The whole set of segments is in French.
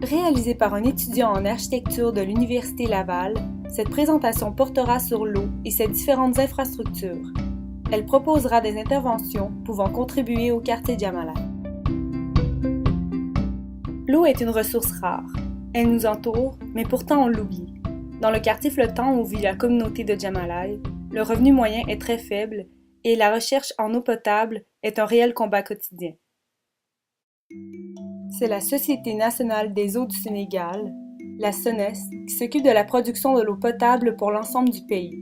Réalisée par un étudiant en architecture de l'Université Laval, cette présentation portera sur l'eau et ses différentes infrastructures. Elle proposera des interventions pouvant contribuer au quartier Djamalaï. L'eau est une ressource rare. Elle nous entoure, mais pourtant on l'oublie. Dans le quartier flottant où vit la communauté de Djamalaï, le revenu moyen est très faible et la recherche en eau potable est un réel combat quotidien. C'est la Société nationale des eaux du Sénégal, la SONES, qui s'occupe de la production de l'eau potable pour l'ensemble du pays.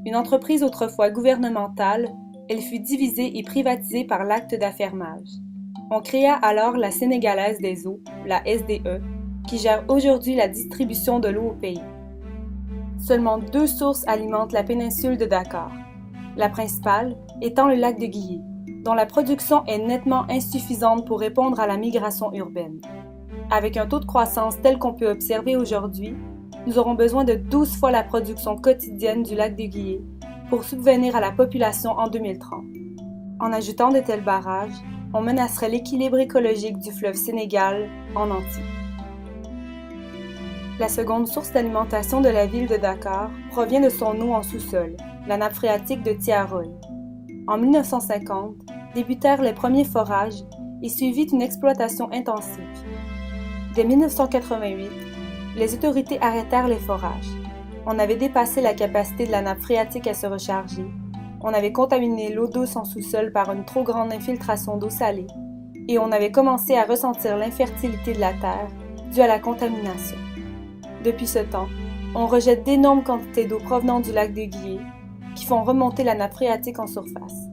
Une entreprise autrefois gouvernementale, elle fut divisée et privatisée par l'acte d'affermage. On créa alors la Sénégalaise des eaux, la SDE, qui gère aujourd'hui la distribution de l'eau au pays. Seulement 2 sources alimentent la péninsule de Dakar, la principale étant le lac de Guillé, dont la production est nettement insuffisante pour répondre à la migration urbaine. Avec un taux de croissance tel qu'on peut observer aujourd'hui, nous aurons besoin de 12 fois la production quotidienne du lac de Guillé pour subvenir à la population en 2030. En ajoutant de tels barrages, on menacerait l'équilibre écologique du fleuve Sénégal en entier. La seconde source d'alimentation de la ville de Dakar provient de son eau en sous-sol, la nappe phréatique de Tiaroy. En 1950, débutèrent les premiers forages et suivit une exploitation intensive. Dès 1988, les autorités arrêtèrent les forages. On avait dépassé la capacité de la nappe phréatique à se recharger. On avait contaminé l'eau douce en sous-sol par une trop grande infiltration d'eau salée et on avait commencé à ressentir l'infertilité de la terre due à la contamination. Depuis ce temps, on rejette d'énormes quantités d'eau provenant du lac de Guillé qui font remonter la nappe phréatique en surface,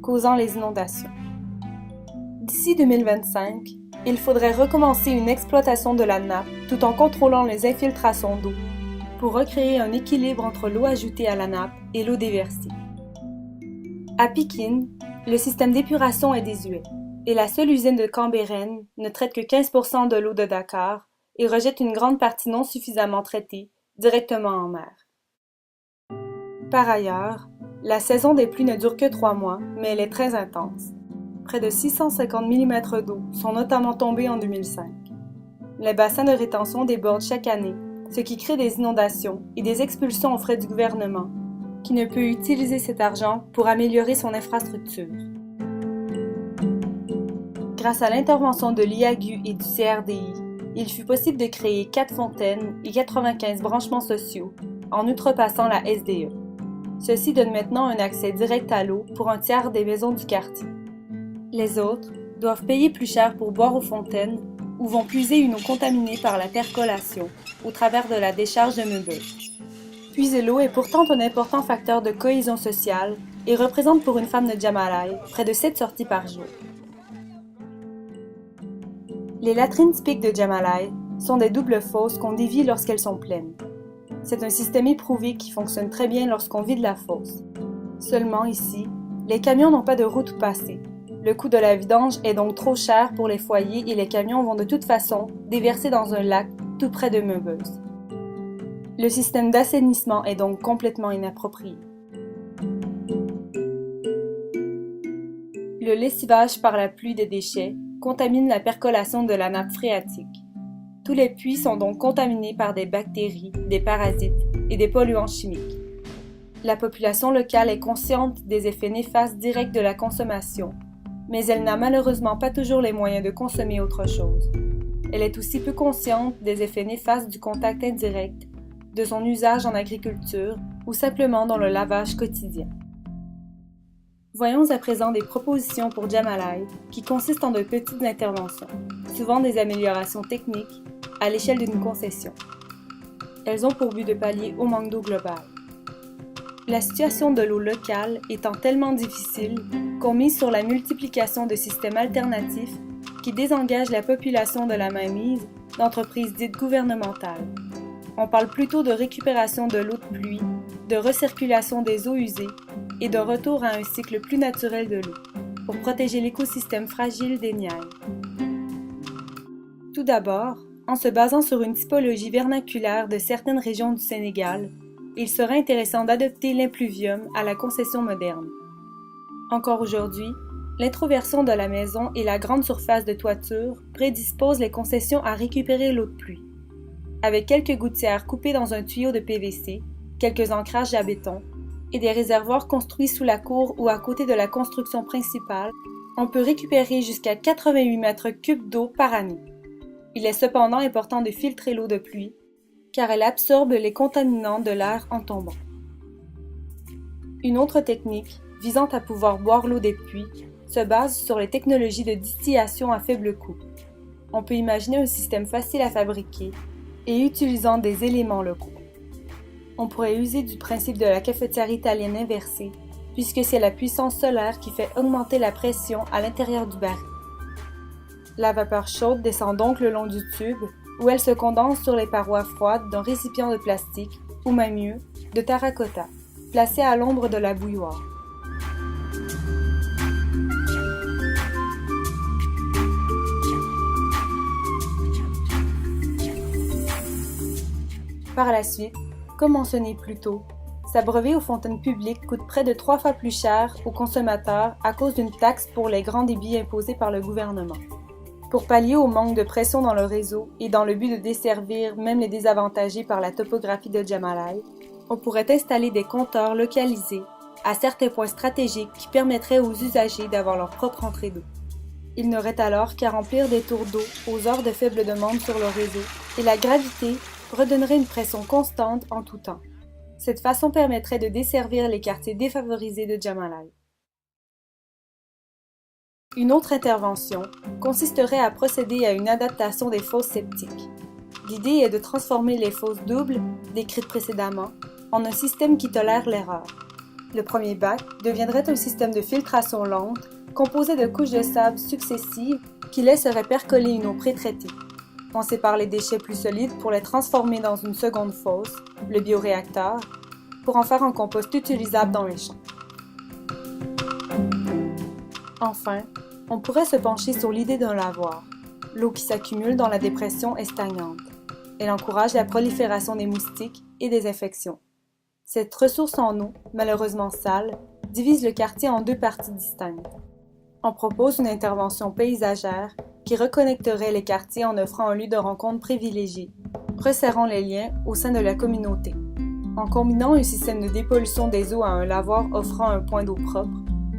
causant les inondations. D'ici 2025, il faudrait recommencer une exploitation de la nappe tout en contrôlant les infiltrations d'eau pour recréer un équilibre entre l'eau ajoutée à la nappe et l'eau déversée. À Pikine, le système d'épuration est désuet et la seule usine de Cambérène ne traite que 15% de l'eau de Dakar et rejette une grande partie non suffisamment traitée directement en mer. Par ailleurs, la saison des pluies ne dure que 3 mois, mais elle est très intense. Près de 650 mm d'eau sont notamment tombés en 2005. Les bassins de rétention débordent chaque année, ce qui crée des inondations et des expulsions aux frais du gouvernement, qui ne peut utiliser cet argent pour améliorer son infrastructure. Grâce à l'intervention de l'IAGU et du CRDI, il fut possible de créer 4 fontaines et 95 branchements sociaux en outrepassant la SDE. Ceci donne maintenant un accès direct à l'eau pour un tiers des maisons du quartier. Les autres doivent payer plus cher pour boire aux fontaines ou vont puiser une eau contaminée par la percolation au travers de la décharge de Meubeuge. Puiser l'eau est pourtant un important facteur de cohésion sociale et représente pour une femme de Djamalaï près de 7 sorties par jour. Les latrines typiques de Djamalaï sont des doubles fosses qu'on dévie lorsqu'elles sont pleines. C'est un système éprouvé qui fonctionne très bien lorsqu'on vide la fosse. Seulement ici, les camions n'ont pas de route où passer. Le coût de la vidange est donc trop cher pour les foyers et les camions vont de toute façon déverser dans un lac tout près de Meubeuge. Le système d'assainissement est donc complètement inapproprié. Le lessivage par la pluie des déchets contamine la percolation de la nappe phréatique. Tous les puits sont donc contaminés par des bactéries, des parasites et des polluants chimiques. La population locale est consciente des effets néfastes directs de la consommation, mais elle n'a malheureusement pas toujours les moyens de consommer autre chose. Elle est aussi peu consciente des effets néfastes du contact indirect, de son usage en agriculture ou simplement dans le lavage quotidien. Voyons à présent des propositions pour Djamalaï qui consistent en de petites interventions, souvent des améliorations techniques, à l'échelle d'une concession. Elles ont pour but de pallier au manque d'eau global. La situation de l'eau locale étant tellement difficile qu'on mise sur la multiplication de systèmes alternatifs qui désengagent la population de la mainmise d'entreprises dites gouvernementales. On parle plutôt de récupération de l'eau de pluie, de recirculation des eaux usées et de retour à un cycle plus naturel de l'eau, pour protéger l'écosystème fragile des Niayes. Tout d'abord, en se basant sur une typologie vernaculaire de certaines régions du Sénégal, il serait intéressant d'adopter l'impluvium à la concession moderne. Encore aujourd'hui, l'introversion de la maison et la grande surface de toiture prédisposent les concessions à récupérer l'eau de pluie. Avec quelques gouttières coupées dans un tuyau de PVC, quelques ancrages à béton et des réservoirs construits sous la cour ou à côté de la construction principale, on peut récupérer jusqu'à 88 mètres cubes d'eau par année. Il est cependant important de filtrer l'eau de pluie, car elle absorbe les contaminants de l'air en tombant. Une autre technique, visant à pouvoir boire l'eau des puits, se base sur les technologies de distillation à faible coût. On peut imaginer un système facile à fabriquer et utilisant des éléments locaux. On pourrait user du principe de la cafetière italienne inversée, puisque c'est la puissance solaire qui fait augmenter la pression à l'intérieur du baril. La vapeur chaude descend donc le long du tube, où elle se condense sur les parois froides d'un récipient de plastique, ou même mieux, de terracotta, placé à l'ombre de la bouilloire. Par la suite, comme mentionné plus tôt, s'abreuver aux fontaines publiques coûte près de 3 fois plus cher aux consommateurs à cause d'une taxe pour les grands débits imposés par le gouvernement. Pour pallier au manque de pression dans le réseau et dans le but de desservir même les désavantagés par la topographie de Jamalaï, on pourrait installer des compteurs localisés à certains points stratégiques qui permettraient aux usagers d'avoir leur propre entrée d'eau. Ils n'auraient alors qu'à remplir des tours d'eau aux heures de faible demande sur le réseau et la gravité redonnerait une pression constante en tout temps. Cette façon permettrait de desservir les quartiers défavorisés de Jamalaï. Une autre intervention consisterait à procéder à une adaptation des fosses septiques. L'idée est de transformer les fosses doubles, décrites précédemment, en un système qui tolère l'erreur. Le premier bac deviendrait un système de filtration lente, composé de couches de sable successives qui laisseraient percoler une eau pré-traitée. On sépare les déchets plus solides pour les transformer dans une seconde fosse, le bioréacteur, pour en faire un compost utilisable dans les champs. Enfin, on pourrait se pencher sur l'idée d'un lavoir. L'eau qui s'accumule dans la dépression est stagnante. Elle encourage la prolifération des moustiques et des infections. Cette ressource en eau, malheureusement sale, divise le quartier en 2 parties distinctes. On propose une intervention paysagère qui reconnecterait les quartiers en offrant un lieu de rencontre privilégié, resserrant les liens au sein de la communauté. En combinant un système de dépollution des eaux à un lavoir offrant un point d'eau propre,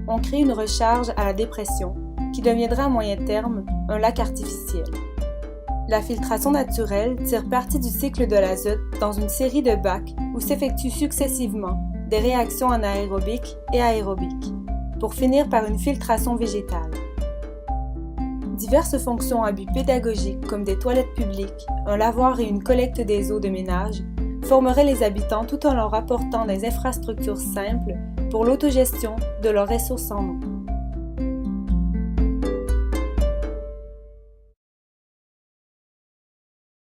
on crée une recharge à la dépression qui deviendra à moyen terme un lac artificiel. La filtration naturelle tire parti du cycle de l'azote dans une série de bacs où s'effectuent successivement des réactions anaérobiques et aérobiques, pour finir par une filtration végétale. Diverses fonctions à but pédagogique comme des toilettes publiques, un lavoir et une collecte des eaux de ménage formeraient les habitants tout en leur apportant des infrastructures simples pour l'autogestion de leurs ressources en eau.